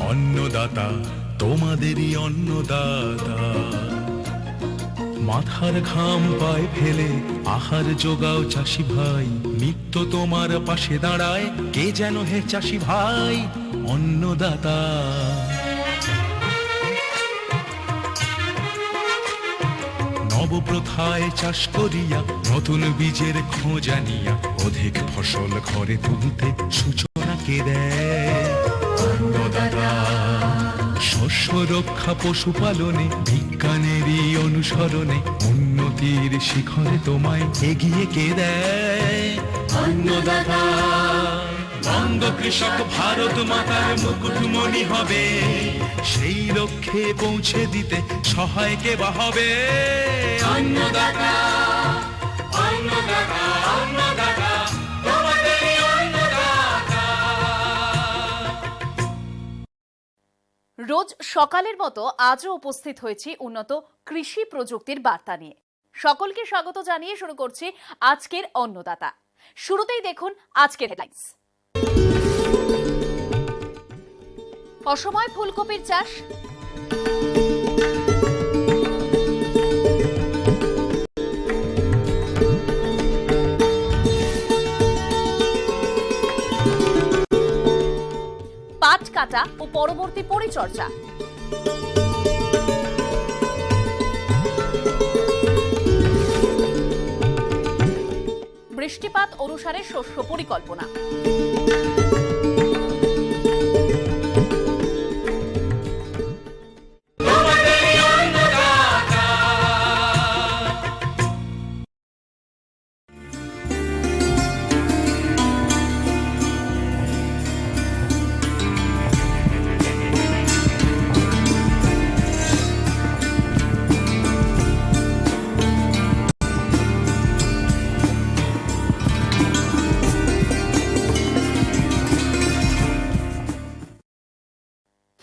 অন্নদাতা তোমাদেরই অন্নদাতা। মাথার ঘাম পায়ে ফেলে আহার জোগাও চাষি ভাই, নিত্য তোমার পাশে দাঁড়ায় কে যেন হে চাষি ভাই অন্নদাতা। নবপ্রথায় চাষ করিয়া নতুন বীজের খোঁজ আনিয়া অধিক ফসল ঘরে তুলতে সূচনা কে দেয় অন্নদাতা। শস্য রক্ষা পশুপালনে বিজ্ঞানেরই অনুসরণে উন্নতির শিখরে তোমায় এগিয়ে কে দেয় অন্নদাতা। বঙ্গ কৃষক ভারত মাতার মুকুটমণি হবে, সেই লক্ষ্যে পৌঁছে দিতে সহায় কে বা হবে অন্নদাতা। অন্নদাতা অন্নদাতা তোমাদেরই অন্নদাতা। রোজ সকালের মতো আজও উপস্থিত হয়েছি উন্নত কৃষি প্রযুক্তির বার্তা নিয়ে। সকলকে স্বাগত জানিয়ে শুরু করছি আজকের অন্নদাতা। শুরুতেই দেখুন আজকের হেডলাইন্স। অসময় ফুলকপির চাষ, পাট কাটা ও পরবর্তী পরিচর্যা, বৃষ্টিপাত অনুসারে শস্য পরিকল্পনা,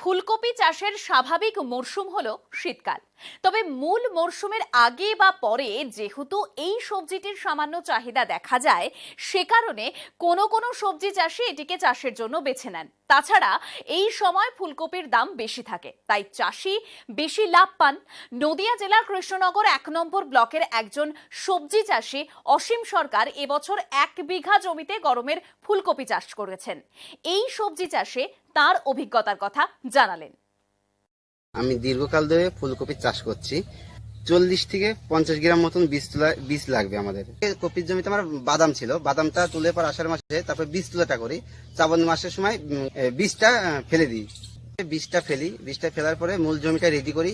ফুলকপি চাষের স্বাভাবিক মরশুম হলো শীতকাল। তবে মূল মরশুমের আগে বা পরে যেহেতু এই সবজিটির সামান্য চাহিদা দেখা যায়, সে কারণে কোনো কোনো সবজি চাষি এটিকে চাষের জন্য বেছে নেন। তাছাড়া এই সময় ফুলকপির দাম বেশি থাকে, তাই চাষি বেশি লাভ পান। নদিয়া জেলার কৃষ্ণনগর ১ নম্বর ব্লকের একজন সবজি চাষি অসীম সরকার এবছর ১ বিঘা জমিতে গরমের ফুলকপি চাষ করেছেন। এই সবজি চাষে তার অভিজ্ঞতার কথা জানালেন। আমি দীর্ঘকাল ধরে ফুলকপি চাষ করছি। ৪০ থেকে ৫০ গ্রাম মতন বীজ লাগবে আমাদের। কপির জমিতে আমার বাদাম ছিল, বাদামটা তুলে পর আষাঢ় মাসে তারপর বীজ তোলাটা করি। শ্রাবণ মাসের সময় বীজটা ফেলে দিই। বীজটা ফেলার পরে মূল জমিটা রেডি করি।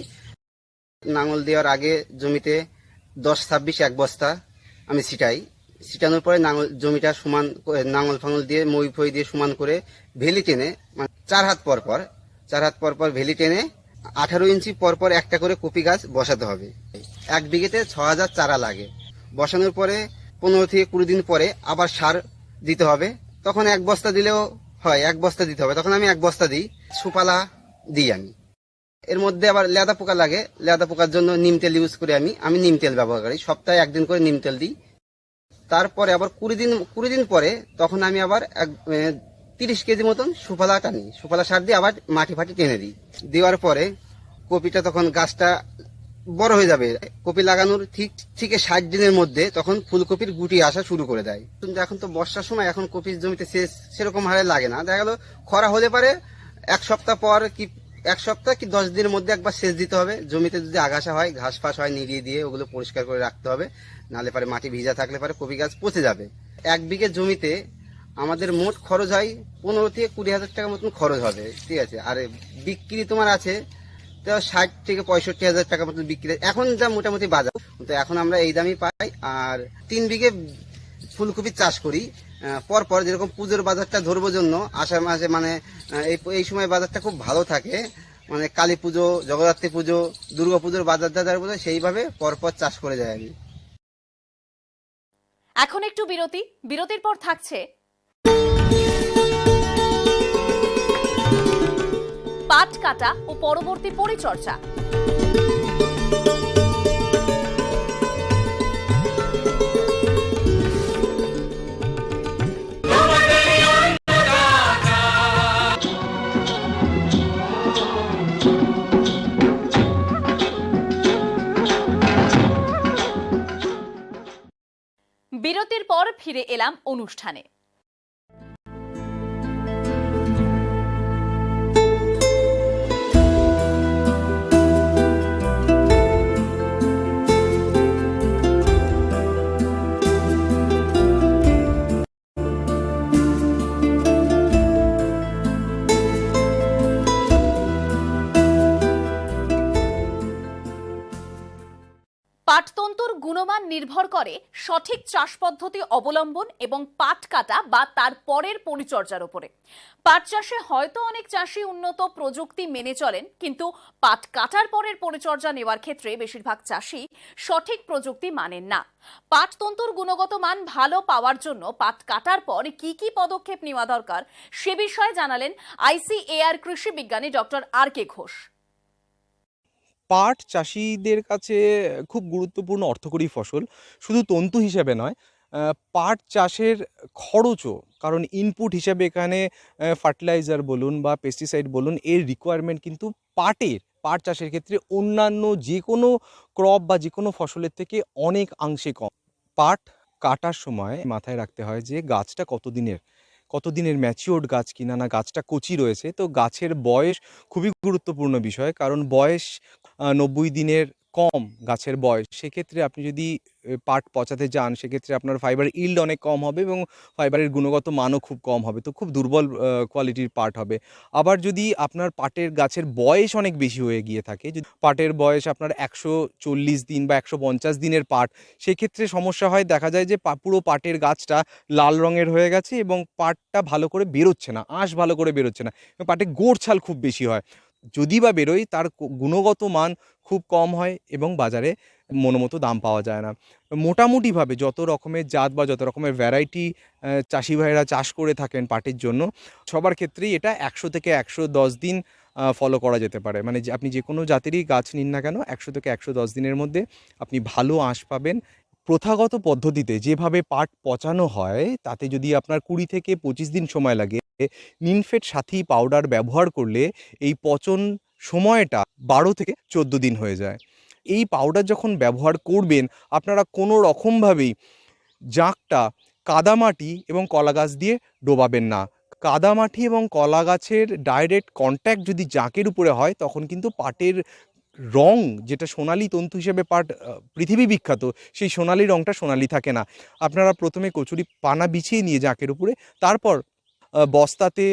নাঙল দেওয়ার আগে জমিতে ১০-২৬ এক বস্তা আমি ছিটানোর পরে জমিটা সমান নাঙল ফাঙল দিয়ে মই ফই দিয়ে সমান করে ভেলি টেনে, মানে ৪ হাত পর পর ভেলি টেনে ১৮ ইঞ্চি পর একটা করে কপি গাছ বসাতে হবে। ১ বিঘেতে ৬,০০০ চারা লাগে। বসানোর পরে ১৫ থেকে ২০ দিন পরে আবার সার দিতে হবে। তখন ১ বস্তা দিলেও হয়, ১ বস্তা দিতে হবে। তখন আমি ১ বস্তা দিই। সুপালা দিই আমি। এর মধ্যে আবার লেদা পোকা লাগে, লেদা পোকার জন্য নিম তেল ইউজ করি। আমি নিম তেল ব্যবহার করি। সপ্তাহে ১ দিন করে নিম তেল দিই। তারপরে আবার ২০ দিন পরে তখন আমি আবার ৩০ কেজি মতন সুফলা টানি। সুফলা সার দিয়ে আবার মাটি ফাটি টেনে দিই। দেওয়ার পরে কপিটা তখন গাছটা বড় হয়ে যাবে। কপি লাগানোর ঠিক ৬০ দিনের মধ্যে তখন ফুলকপির গুটি আসা শুরু করে দেয়। কিন্তু এখন তো বর্ষার সময়, এখন কপির জমিতে সেরকম হারে লাগে না। দেখা গেল খরা হলে পারে ১ সপ্তাহ পর কি ১ সপ্তাহ কি ১০ দিনের মধ্যে একবার সেচ দিতে হবে। জমিতে যদি আগাছা হয়, ঘাস ফাস হয়, নিড়িয়ে দিয়ে ওগুলো পরিষ্কার করে রাখতে হবে। নাহলে পারে মাটি ভিজা থাকলে পারে কপি গাছ পচে যাবে। ১ বিঘে জমিতে আমাদের মোট খরচ হয় ১৫ থেকে ২০,০০০ টাকা মতন খরচ হবে, ঠিক আছে। আর বিক্রি তোমার আছে ৬০ থেকে ৬৫,০০০ টাকা মতন বিক্রি। এখন যা মোটামুটি বাজার, তো এখন আমরা এই দামই পাই। আর ৩ বিঘে ফুলকপি চাষ করি। পরপর যেরকম পুজোর বাজারটা ধরবো জন্য আষাঢ় মাসে, মানে এই সময় বাজারটা খুব ভালো থাকে। মানে কালী পুজো, জগদ্ধাত্রী পুজো, দুর্গা পুজোর বাজারটা যারা বোঝে সেইভাবে পরপর চাষ করে যায় আমি। এখন একটু বিরতির পর থাকছে পাট কাটা ও পরবর্তী পরিচর্যা। বিরতির পর ফিরে এলাম অনুষ্ঠানে। পাটতন্তুর গুণমান নির্ভর করে সঠিক চাষ পদ্ধতি অবলম্বন এবং পাট কাটা বা তার পরের পরিচর্যার উপরে। পাট চাষে হয়তো অনেক চাষি উন্নত প্রযুক্তি মেনে চলেন, কিন্তু পাট কাটার পরের পরিচর্যা নেওয়ার ক্ষেত্রে বেশিরভাগ চাষি সঠিক প্রযুক্তি মানেন না। পাটতন্তুর গুণগত মান ভালো পাওয়ার জন্য পাট কাটার পর কি কি পদক্ষেপ নেওয়া দরকার সে বিষয়ে জানালেন ICAR কৃষি বিজ্ঞানী ডক্টর RK ঘোষ। পাট চাষিদের কাছে খুব গুরুত্বপূর্ণ অর্থকরী ফসল, শুধু তন্তু হিসেবে নয়। পাট চাষের খরচও, কারণ ইনপুট হিসেবে এখানে ফার্টিলাইজার বলুন বা পেস্টিসাইড বলুন, এর রিকোয়ারমেন্ট কিন্তু পাট চাষের ক্ষেত্রে অন্যান্য যে কোনো ক্রপ বা যে কোনো ফসলের থেকে অনেক অংশে কম। পাট কাটার সময় মাথায় রাখতে হয় যে গাছটা কতদিনের ম্যাচিওর্ড গাছ কিনা, না গাছটা কচি রয়েছে। তো গাছের বয়স খুবই গুরুত্বপূর্ণ বিষয়, কারণ বয়স 90 দিনের কম গাছের বয়স, সেক্ষেত্রে আপনি যদি পাট পচাতে যান সেক্ষেত্রে আপনার ফাইবার ইল্ড অনেক কম হবে এবং ফাইবারের গুণগত মানও খুব কম হবে, তো খুব দুর্বল কোয়ালিটির পাট হবে। আবার যদি আপনার পাটের গাছের বয়স অনেক বেশি হয়ে গিয়ে থাকে, যদি পাটের বয়স আপনার 140 দিন বা 150 দিনের পাট, সেক্ষেত্রে সমস্যা হয়, দেখা যায় যে পুরো পাটের গাছটা লাল রঙের হয়ে গেছে এবং পাটটা ভালো করে বেরোচ্ছে না, আঁশ ভালো করে বেরোচ্ছে না, পাটে গোড়ছাল খুব বেশি হয়। যদি বা বেরোয় তার গুণগত মান খুব কম হয় এবং বাজারে মনোমতো দাম পাওয়া যায় না। মোটামুটিভাবে যত রকমের জাত বা যত রকমের ভ্যারাইটি চাষি ভাইয়েরা চাষ করে থাকেন পাটের জন্য, সবার ক্ষেত্রেই এটা 100 থেকে 110 দিন ফলো করা যেতে পারে। মানে যে আপনি যে কোনো জাতেরই গাছ নিন না কেন, 100 থেকে 110 দিনের মধ্যে আপনি ভালো আঁশ পাবেন। প্রথাগত পদ্ধতিতে যেভাবে পাট পচানো হয় তাতে যদি আপনার 20 থেকে 25 দিন সময় লাগে, নিমফেড সাথী পাউডার ব্যবহার করলে এই পচন সময়টা 12 থেকে 14 দিন হয়ে যায়। এই পাউডার যখন ব্যবহার করবেন, আপনারা কোনো রকমভাবেই জাঁকটা কাদামাটি এবং কলা গাছ দিয়ে ডোবাবেন না। কাদামাটি এবং কলা গাছের ডাইরেক্ট কন্ট্যাক্ট যদি জাঁকের উপরে হয়, তখন কিন্তু পাটের রং, যেটা সোনালী তন্তু হিসেবে পাট পৃথিবী বিখ্যাত, সেই সোনালী রংটা সোনালী থাকে না। আপনারা প্রথমে কচুরি পানা বিছিয়ে নিয়ে জাঁকের উপরে, তারপর বস্তাতে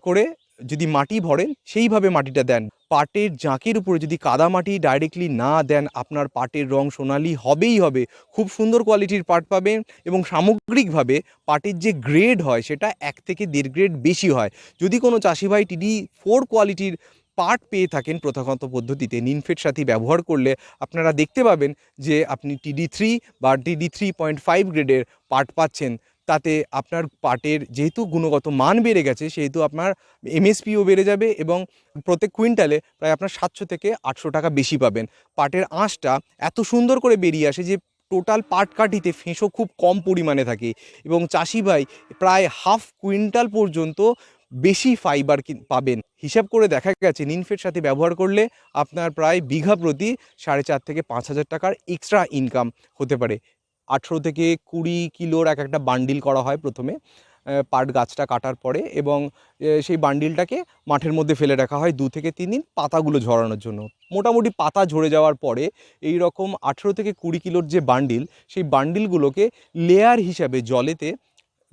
করে যদি মাটি ভরেন সেইভাবে মাটিটা দেন। পাটের জাঁকের উপরে যদি কাদা মাটি ডাইরেক্টলি না দেন, আপনার পাটের রং সোনালি হবেই হবে। খুব সুন্দর কোয়ালিটির পাট পাবেন এবং সামগ্রিকভাবে পাটের যে গ্রেড হয় সেটা 1 থেকে 1.5 গ্রেড বেশি হয়। যদি কোনো চাষি ভাই TD4 কোয়ালিটির পাট পেয়ে থাকেন প্রথাগত পদ্ধতিতে, নিমফেড সাথী ব্যবহার করলে আপনারা দেখতে পাবেন যে আপনি TD3 বা TD3.5 গ্রেডের পাট পাচ্ছেন। তাতে আপনার পাটের যেহেতু গুণগত মান বেড়ে গেছে, সেহেতু আপনার MSPও বেড়ে যাবে এবং প্রত্যেক কুইন্টালে প্রায় আপনার 700 থেকে 800 টাকা বেশি পাবেন। পাটের আঁশটা এত সুন্দর করে বেরিয়ে আসে যে টোটাল পাট কাঠিতে ফেঁসো খুব কম পরিমাণে থাকে এবং চাষি ভাই প্রায় হাফ কুইন্টাল পর্যন্ত বেশি ফাইবার পাবেন। হিসাব করে দেখা গেছে নিমফেড সাথে ব্যবহার করলে আপনার প্রায় বিঘা প্রতি 4.5 থেকে 5,000 টাকার এক্সট্রা ইনকাম হতে পারে। 18 থেকে 20 কিলোর একটা বান্ডিল করা হয় প্রথমে পাট গাছটা কাটার পরে, এবং সেই বান্ডিলটাকে মাঠের মধ্যে ফেলে রাখা হয় 2 থেকে 3 দিন পাতাগুলো ঝরানোর জন্য। মোটামুটি পাতা ঝরে যাওয়ার পরে এই রকম 18 থেকে 20 কিলোর যে বান্ডিল, সেই বান্ডিলগুলোকে লেয়ার হিসাবে জলেতে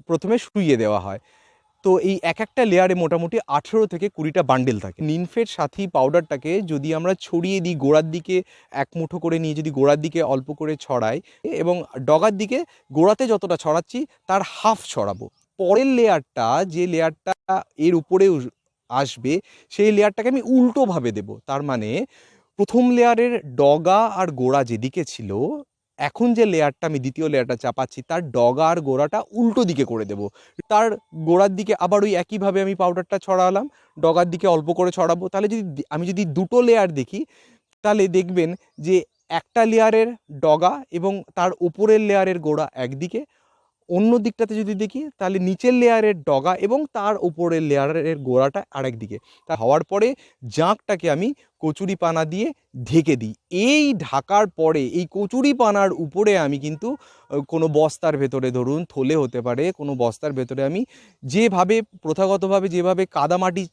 প্রথমে শুইয়ে দেওয়া হয়। তো এই একটা লেয়ারে মোটামুটি 18 থেকে 20টা বান্ডেল থাকে। নিমফেড সাথী পাউডারটাকে যদি আমরা ছড়িয়ে দিই, গোড়ার দিকে 1 মুঠো করে নিয়ে যদি গোড়ার দিকে অল্প করে ছড়াই এবং ডগার দিকে গোড়াতে যতটা ছড়াচ্ছি তার হাফ ছড়াবো। পরের লেয়ারটা, যে লেয়ারটা এর উপরে আসবে, সেই লেয়ারটাকে আমি উল্টোভাবে দেব। তার মানে প্রথম লেয়ারের ডগা আর গোড়া যেদিকে ছিল, এখন যে লেয়ারটা আমি দ্বিতীয় লেয়ারটা চাপাচ্ছি তার ডগা আর গোড়াটা উল্টো দিকে করে দেব। তার গোড়ার দিকে আবার ওই একইভাবে আমি পাউডারটা ছড়ালাম, ডগার দিকে অল্প করে ছড়াবো। তাহলে আমি যদি দুটো লেয়ার দেখি, তাহলে দেখবেন যে একটা লেয়ারের ডগা এবং তার উপরের লেয়ারের গোড়া একদিকে, অন্য দিকটাতে যদি দেখি তাহলে নিচের লেয়ারের ডগা এবং তার উপরের লেয়ারের গোড়াটা আরেক দিকে। তা হওয়ার পরে জাঁকটাকে আমি কচুরিপানা দিয়ে ঢেকে দিই। এই ঢাকার পরে এই কচুরিপানার উপরে আমি কিন্তু কোনো বস্তার ভেতরে, ধরুন থলে হতে পারে, কোনো বস্তার ভেতরে আমি যেভাবে প্রথাগতভাবে যেভাবে কাদামাটি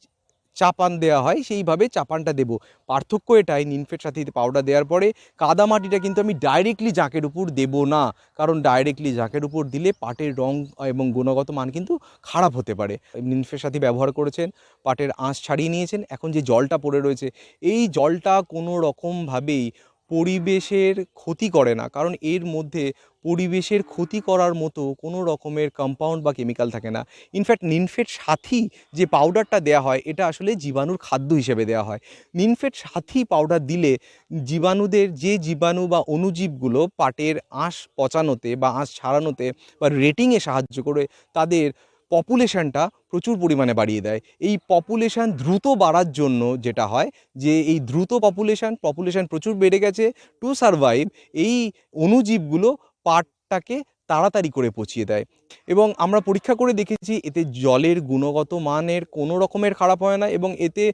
চাপান দেওয়া হয় সেইভাবে চাপানটা দেব। পার্থক্য এটাই, নিমফেড সাথী পাউডার দেওয়ার পরে কাদামাটিটা কিন্তু আমি ডাইরেক্টলি জাঁকের উপর দেব না, কারণ ডাইরেক্টলি জাঁকের উপর দিলে পাটের রং এবং গুণগত মান কিন্তু খারাপ হতে পারে। নিমফেড সাথী ব্যবহার করেছেন, পাটের আঁশ ছাড়িয়ে নিয়েছেন, এখন যে জলটা পড়ে রয়েছে এই জলটা কোনো রকমভাবেই পরিবেশের ক্ষতি করে না, কারণ এর মধ্যে পরিবেশের ক্ষতি করার মতো কোনো রকমের কম্পাউন্ড বা কেমিক্যাল থাকে না। ইনফ্যাক্ট নিমফেড সাথী যে পাউডারটা দেওয়া হয় এটা আসলে জীবাণুর খাদ্য হিসেবে দেওয়া হয়। নিমফেড সাথী পাউডার দিলে জীবাণুদের যে জীবাণু বা অণুজীবগুলো পাটের আঁশ পচানোতে বা আঁশ ছাড়ানোতে বা রেটিংয়ে সাহায্য করে তাদের পপুলেশনটা প্রচুর পরিমাণে বাড়িয়ে দেয়। এই পপুলেশন দ্রুত বাড়ার জন্য যেটা হয় যে এই দ্রুত পপুলেশন প্রচুর বেড়ে গেছে, টু সারভাইভ এই অণুজীবগুলো পাটটাকে তাড়াতাড়ি করে পচিয়ে দেয়। এবং আমরা পরীক্ষা করে দেখেছি এতে জলের গুণগত মানের কোনো রকমের খারাপ হয় না এবং এতে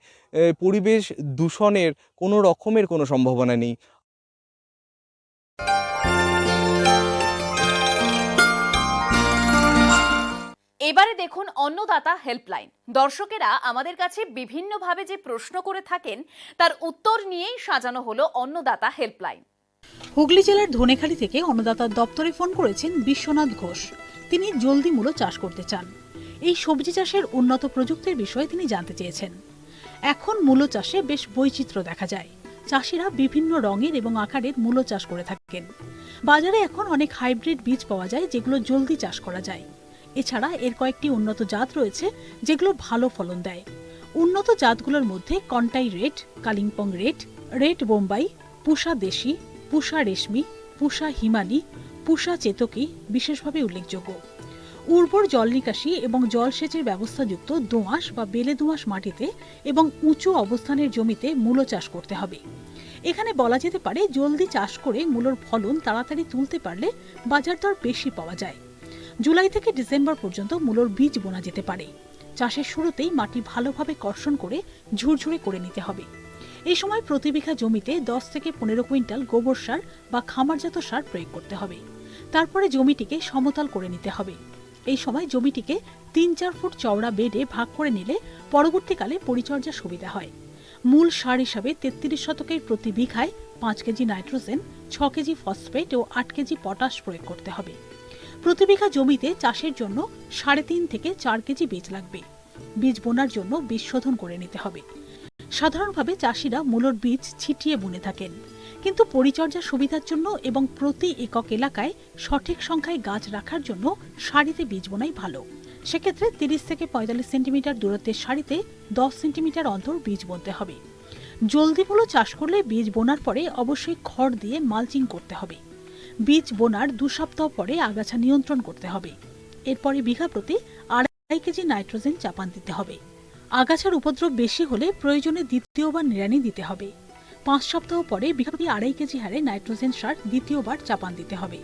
পরিবেশ দূষণের কোনো রকমের কোনো সম্ভাবনা নেই। এবারে দেখুন অন্নদাতা হেল্পলাইন। দর্শকেরা আমাদের কাছে বিভিন্নভাবে যে প্রশ্ন করে থাকেন তার উত্তর নিয়েই সাজানো হলো অন্নদাতা হেল্পলাইন। হুগলি জেলার ধনেখালি থেকে অন্নদাতার দপ্তরে ফোন করেছেন বিশ্বনাথ ঘোষ। তিনি জলদি মূলো চাষ করতে চান। এই সবজি চাষের উন্নত প্রযুক্তির বিষয়ে তিনি জানতে চেয়েছেন। এখন মূলো চাষে বেশ বৈচিত্র্য দেখা যায়। চাষিরা বিভিন্ন রঙের এবং আকারের মূলো চাষ করে থাকেন। বাজারে এখন অনেক হাইব্রিড বীজ পাওয়া যায় যেগুলো জলদি চাষ করা যায়। এছাড়া এর কয়েকটি উন্নত জাত রয়েছে যেগুলো ভালো ফলন দেয়। উন্নত জাতগুলোর মধ্যে Contai red, Kalimpong red, red Bombay, পুষা দেশি, পুষা রেশমি, পুষা হিমানি, পুষা চেতকি বিশেষভাবে উল্লেখযোগ্য। উর্বর জল নিকাশি এবং জলসেচের ব্যবস্থাযুক্ত দোআঁশ বা বেলে দোআঁশ মাটিতে এবং উঁচু অবস্থানের জমিতে মূলো চাষ করতে হবে। এখানে বলা যেতে পারে জলদি চাষ করে মূলোর ফলন তাড়াতাড়ি তুলতে পারলে বাজার দর বেশি পাওয়া যায়। জুলাই থেকে ডিসেম্বর পর্যন্ত মূলোর বীজ বোনা যেতে পারে। চাষের শুরুতেই মাটি ভালোভাবে কর্ষণ করে ঝুরঝুরে করে নিতে হবে। এই সময় প্রতি বিঘা জমিতে 10 থেকে 15 কুইন্টাল গোবর সার বা খামারজাত সার প্রয়োগ করতে হবে। তারপরে জমিটিকে সমতল করে নিতে হবে। এই সময় জমিটিকে 3-4 ফুট চওড়া বেডে ভাগ করে নিলে পরবর্তীকালে পরিচর্যা সুবিধা হয়। মূল সার হিসাবে 33 শতকের প্রতি বিঘায় 5 কেজি নাইট্রোজেন, 6 কেজি ফসফেট ও 8 কেজি পটাশ প্রয়োগ করতে হবে। প্রতি বিঘা জমিতে চাষের জন্য 3.5 থেকে 4 কেজি বীজ লাগবে। বীজ বোনার জন্য বীজ শোধন করে নিতে হবে। সাধারণভাবে চাষিরা মূলোর বীজ ছিটিয়ে বুনে থাকেন, কিন্তু পরিচর্যা সুবিধার জন্য এবং প্রতি একক এলাকায় সঠিক সংখ্যায় গাছ রাখার জন্য সারিতে বীজ বোনাই ভালো। সেক্ষেত্রে 30 থেকে 45 সেন্টিমিটার দূরত্বের সারিতে 10 সেন্টিমিটার অন্তর বীজ বুনতে হবে। জলদি মূলো চাষ করলে বীজ বোনার পরে অবশ্যই খড় দিয়ে মালচিং করতে হবে। বীজ বোনার 2 সপ্তাহ পরে আগাছা নিয়ন্ত্রণ করতে হবে। এরপরে বিঘা প্রতি 2.5 কেজি নাইট্রোজেন চাপান দিতে হবে। আগাছার উপদ্রব বেশি হলে প্রয়োজনে দ্বিতীয়বার নিড়ানি দিতে হবে। 5 সপ্তাহ পরে বিঘা প্রতি 2.5 কেজি হারে নাইট্রোজেন সার দ্বিতীয়বার চাপান দিতে হবে।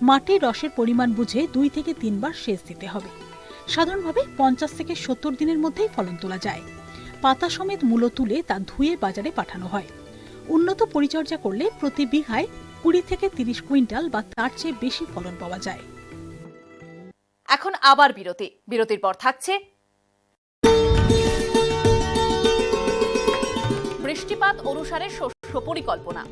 মাটির রসের পরিমাণ বুঝে 2 থেকে 3 বার সেচ দিতে হবে। সাধারণভাবে 50 থেকে 70 দিনের মধ্যেই ফলন তোলা যায়। পাতা সমেত মূলো তুলে তা ধুয়ে বাজারে পাঠানো হয়। উন্নত পরিচর্যা করলে প্রতি বিঘায় 20 থেকে 30 কুইন্টাল বা তার চেয়ে বেশি ফলন পাওয়া যায়। এখন আবার বিরতির পর থাকছে বৃষ্টিপাত অনুসারে শস্য পরিকল্পনা।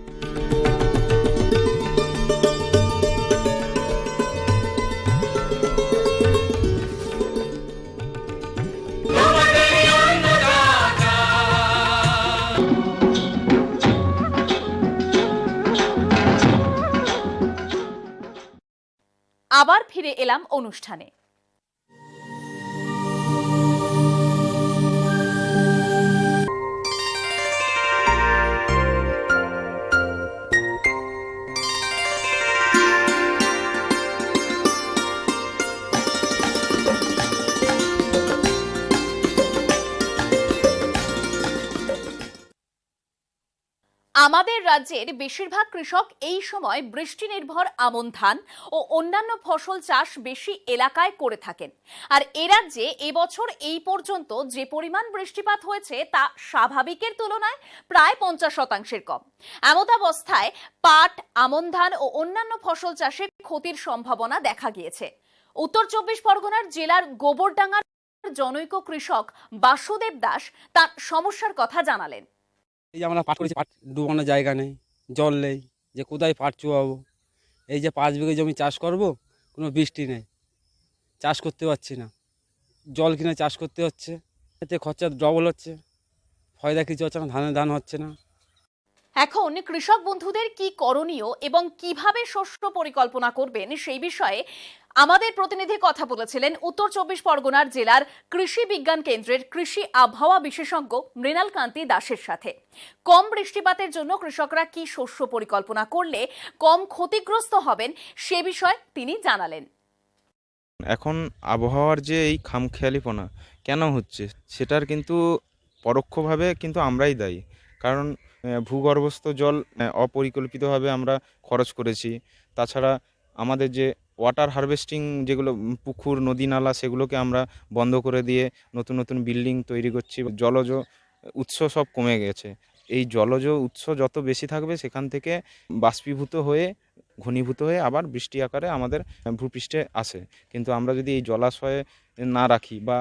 আবার ফিরে এলাম অনুষ্ঠানে। আমাদের রাজ্যের বেশিরভাগ কৃষক এই সময় বৃষ্টি নির্ভর আমন ধান ও অন্যান্য ফসল চাষ বেশি এলাকায় করে থাকেন। আর এ রাজ্যে এবছর এই পর্যন্ত যে পরিমাণ বৃষ্টিপাত হয়েছে তা স্বাভাবিকের তুলনায় প্রায় 50% কম। এমতাবস্থায় পাট, আমন ধান ও অন্যান্য ফসল চাষে ক্ষতির সম্ভাবনা দেখা গিয়েছে। উত্তর 24 পরগনার জেলার গোবরডাঙ্গার জনৈক কৃষক বাসুদেব দাস তার সমস্যার কথা জানালেন। এই যে আমরা পাট করেছি, পাট ডুবানোর জায়গা নেই, জল নেই, যে কোথায় পাট চুয়াবো। এই যে 5 বিঘে জমি চাষ করব, কোনো বৃষ্টি নেই, চাষ করতে পারছি না, জল কিনে চাষ করতে হচ্ছে, এতে খরচা ডবল হচ্ছে, ফায়দা কিছু হচ্ছে না, ধানের দান হচ্ছে না। এখন কৃষক বন্ধুদের কি করণীয় এবং কিভাবে শস্য পরিকল্পনা করবেন সেই বিষয়ে আমাদের প্রতিনিধি কথা বলেছিলেন উত্তর 24 পরগনার জেলার কৃষি বিজ্ঞান কেন্দ্রের কৃষি আবহাওয়া বিশেষজ্ঞ মৃণাল কান্তি দাসের সাথে। কম বৃষ্টিপাতের জন্য কৃষকরা কি শস্য পরিকল্পনা করলে কম ক্ষতিগ্রস্ত হবেন সে বিষয়ে তিনি জানালেন। এখন আবহাওয়ার যে এই খামখেয়ালিপনা কেন হচ্ছে সেটার কিন্তু পরোক্ষভাবে কিন্তু আমরাই দায়ী। কারণ ভূগর্ভস্থ জল অপরিকল্পিতভাবে আমরা খরচ করেছি। তাছাড়া আমাদের যে ওয়াটার হারভেস্টিং যেগুলো পুকুর, নদী, নালা, সেগুলোকে আমরা বন্ধ করে দিয়ে নতুন নতুন বিল্ডিং তৈরি করছি। জলজ উৎস সব কমে গেছে। এই জলজ উৎস যত বেশি থাকবে সেখান থেকে বাষ্পীভূত হয়ে ঘনীভূত হয়ে আবার বৃষ্টি আকারে আমাদের ভূপৃষ্ঠে আসে। কিন্তু আমরা যদি এই জলাশয়ে না রাখি বা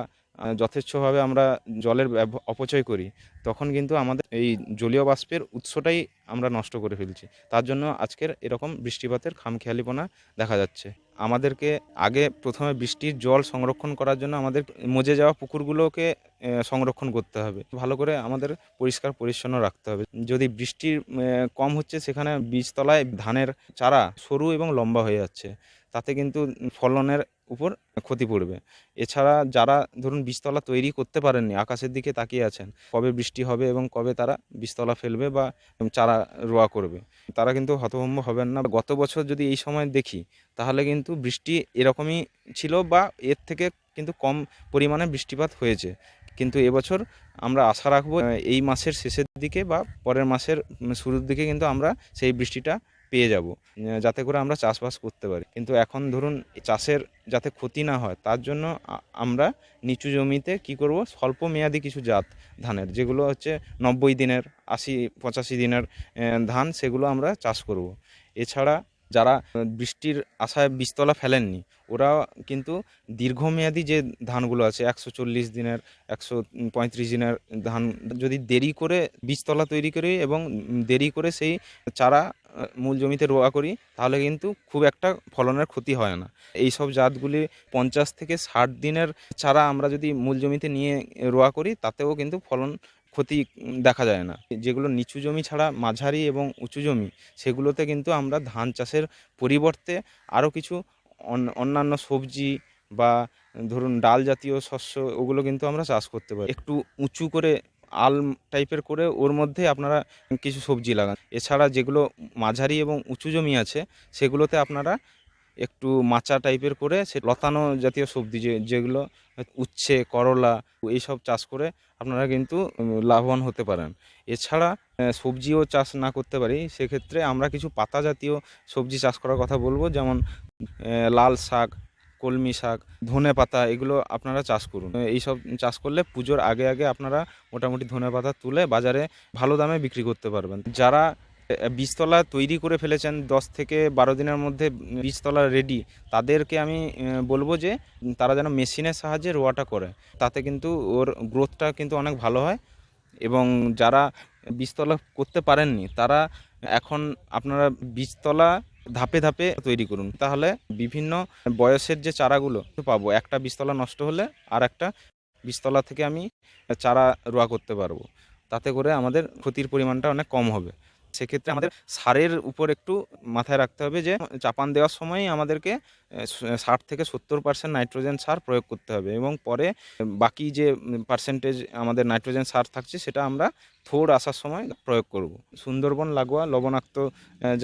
যথেচ্ছভাবে আমরা জলের অপচয় করি, তখন কিন্তু আমাদের এই জলীয় বাষ্পের উৎসটাই আমরা নষ্ট করে ফেলছি। তার জন্য আজকের এরকম বৃষ্টিপাতের খামখেয়ালিপনা দেখা যাচ্ছে। আমাদেরকে আগে প্রথমে বৃষ্টির জল সংরক্ষণ করার জন্য আমাদের মজে যাওয়া পুকুরগুলোকে সংরক্ষণ করতে হবে, ভালো করে আমাদের পরিষ্কার পরিচ্ছন্ন রাখতে হবে। যদি বৃষ্টির কম হচ্ছে, সেখানে বীজতলায় ধানের চারা সরু এবং লম্বা হয়ে যাচ্ছে, তাতে কিন্তু ফলনের উপর ক্ষতি পড়বে। এছাড়া যারা ধরুন বীজতলা তৈরি করতে পারেননি, আকাশের দিকে তাকিয়ে আছেন কবে বৃষ্টি হবে এবং কবে তারা বীজতলা ফেলবে বা চারা রোয়া করবে, তারা কিন্তু হতভম্ব হবেন না। গত বছর যদি এই সময় দেখি তাহলে কিন্তু বৃষ্টি এরকমই ছিল বা এর থেকে কিন্তু কম পরিমাণে বৃষ্টিপাত হয়েছে। কিন্তু এবছর আমরা আশা রাখবো এই মাসের শেষের দিকে বা পরের মাসের শুরুর দিকে কিন্তু আমরা সেই বৃষ্টিটা পেয়ে যাব, যাতে করে আমরা চাষবাস করতে পারি। কিন্তু এখন ধরুন চাষের যাতে ক্ষতি না হয় তার জন্য আমরা নিচু জমিতে কি করব, স্বল্প মেয়াদি কিছু জাত ধানের, যেগুলো হচ্ছে 90 দিনের, 80-85 দিনের ধান, সেগুলো আমরা চাষ করব। এছাড়া যারা বৃষ্টির আশায় বীজতলা ফেলেননি, ওরা কিন্তু দীর্ঘমেয়াদী যে ধানগুলো আছে 140 দিনের, 135 দিনের ধান, যদি দেরি করে বীজতলা তৈরি করি এবং দেরি করে সেই চারা মূল জমিতে রোয়া করি, তাহলে কিন্তু খুব একটা ফলনের ক্ষতি হয় না। এই সব জাতগুলি 50 থেকে 60 দিনের চারা আমরা যদি মূল জমিতে নিয়ে রোয়া করি, তাতেও কিন্তু ফলন ক্ষতি দেখা যায় না। যেগুলো নিচু জমি ছাড়া মাঝারি এবং উঁচু জমি, সেগুলোতে কিন্তু আমরা ধান চাষের পরিবর্তে আরও কিছু অন্যান্য সবজি বা ধরুন ডাল জাতীয় শস্য, ওগুলো কিন্তু আমরা চাষ করতে পারি। একটু উঁচু করে আল টাইপের করে ওর মধ্যে আপনারা কিছু সবজি লাগান। এছাড়া যেগুলো মাঝারি এবং উঁচু জমি আছে, সেগুলোতে আপনারা একটু মাচা টাইপের করে সে লতানো জাতীয় সবজি যেগুলো উচ্ছে, করলা, এইসব চাষ করে আপনারা কিন্তু লাভবান হতে পারেন। এছাড়া সবজিও চাষ না করতে পারি, সেক্ষেত্রে আমরা কিছু পাতা জাতীয় সবজি চাষ করার কথা বলবো, যেমন লাল শাক, কলমি শাক, ধনে পাতা, এগুলো আপনারা চাষ করুন। এইসব চাষ করলে পুজোর আগে আগে আপনারা মোটামুটি ধনে পাতা তুলে বাজারে ভালো দামে বিক্রি করতে পারবেন। যারা বীজতলা তৈরি করে ফেলেছেন 10 থেকে 12 দিনের মধ্যে বীজতলা রেডি, তাদেরকে আমি বলবো যে তারা যেন মেশিনের সাহায্যে রোয়াটা করে, তাতে কিন্তু ওর গ্রোথটা কিন্তু অনেক ভালো হয়। এবং যারা বীজতলা করতে পারেননি, তারা এখন আপনারা বীজতলা ধাপে ধাপে তৈরি করুন, তাহলে বিভিন্ন বয়সের যে চারাগুলো পাবো, একটা বীজতলা নষ্ট হলে আর একটা বীজতলা থেকে আমি চারা রোয়া করতে পারবো, তাতে করে আমাদের ক্ষতির পরিমাণটা অনেক কম হবে। সেক্ষেত্রে আমাদের সারের উপর একটু মাথায় রাখতে হবে যে চাপান দেওয়ার সময় আমাদেরকে 60 থেকে 70% নাইট্রোজেন সার প্রয়োগ করতে হবে, এবং পরে বাকি যে পার্সেন্টেজ আমাদের নাইট্রোজেন সার থাকছে সেটা আমরা থোড় আসার সময় প্রয়োগ করব। সুন্দরবন লাগোয়া লবণাক্ত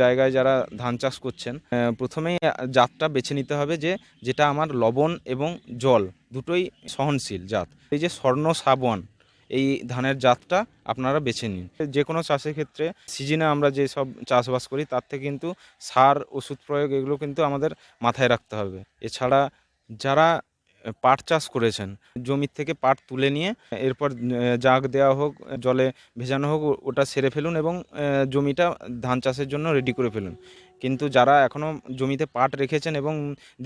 জায়গায় যারা ধান চাষ করছেন, প্রথমেই জাতটা বেছে নিতে হবে যেটা আমার লবণ এবং জল দুটোই সহনশীল জাত। এই যে স্বর্ণ শ্রাবণ, এই ধানের জাতটা আপনারা বেছে নিন। যে কোনো চাষের ক্ষেত্রে সিজনে আমরা যে সব চাষবাস করি তার থেকে কিন্তু সার ওষুধ প্রয়োগ এগুলো কিন্তু আমাদের মাথায় রাখতে হবে। এছাড়া যারা পাট চাষ করেছেন, জমির থেকে পাট তুলে নিয়ে এরপর জাগ দেওয়া হোক, জলে ভেজানো হোক, ওটা সেরে ফেলুন এবং জমিটা ধান চাষের জন্য রেডি করে ফেলুন। কিন্তু যারা এখনও জমিতে পাট রেখেছেন এবং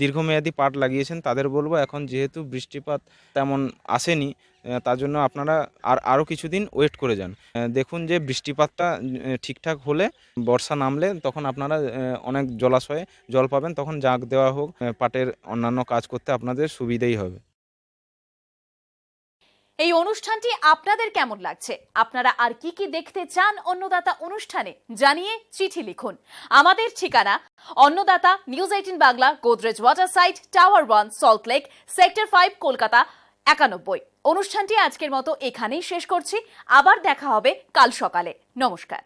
দীর্ঘমেয়াদী পাট লাগিয়েছেন তাদের বলবো, এখন যেহেতু বৃষ্টিপাত তেমন আসেনি, তার জন্য আপনারা আরও কিছুদিন ওয়েট করে যান। দেখুন যে বৃষ্টিপাতটা ঠিকঠাক হলে, বর্ষা নামলে তখন আপনারা অনেক জলাশয়ে জল পাবেন, তখন জাগ দেওয়া হোক, পাটের অন্যান্য কাজ করতে আপনাদের সুবিধেই হবে। এই অনুষ্ঠানটি আপনাদের কেমন লাগছে? আপনারা আর কি কি দেখতে চান অন্নদাতা অনুষ্ঠানে? জানিয়ে চিঠি লিখুন। আমাদের ঠিকানা Annadata, news 18 Bangla, Godrej water side, tower 1, Salt Lake, sector 5, Kolkata 91। অনুষ্ঠানটি আজকের মতো এখানেই শেষ করছি। আবার দেখা হবে কাল সকালে। নমস্কার।